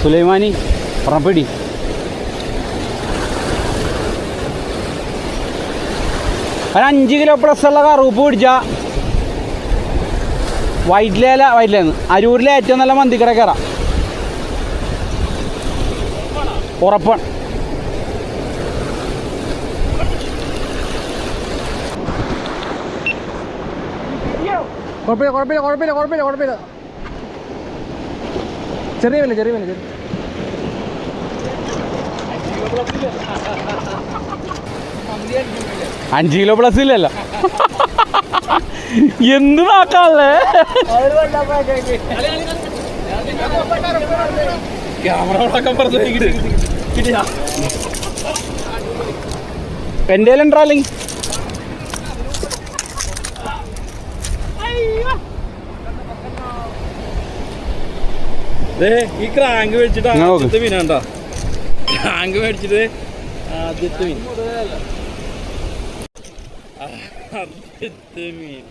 സുലൈമാനി പറപ്പിടി. ഒരു 5 kilo plus ഉള്ള കറുപ്പ് പിടിച്ച വൈറ്റിലേന്ന് അരൂരിലെ ഏറ്റവും നല്ല മന്തിക്കട കയറാം. ഉറപ്പാണ്. കുഴപ്പമില്ല. ചെറിയ വില 5 കിലോ പ്ലസ് ഇല്ലല്ലോ. എന്ത് നാക്കാളേ എൻ്റെ അല്ലെങ്കിൽ ഈ ക്രാങ്ക് മേടിച്ചിട്ട് ആദ്യത്തെ മീനാണ്ടോ. ക്രാങ്ക് മേടിച്ചിട്ട് ആദ്യത്തെ മീൻ.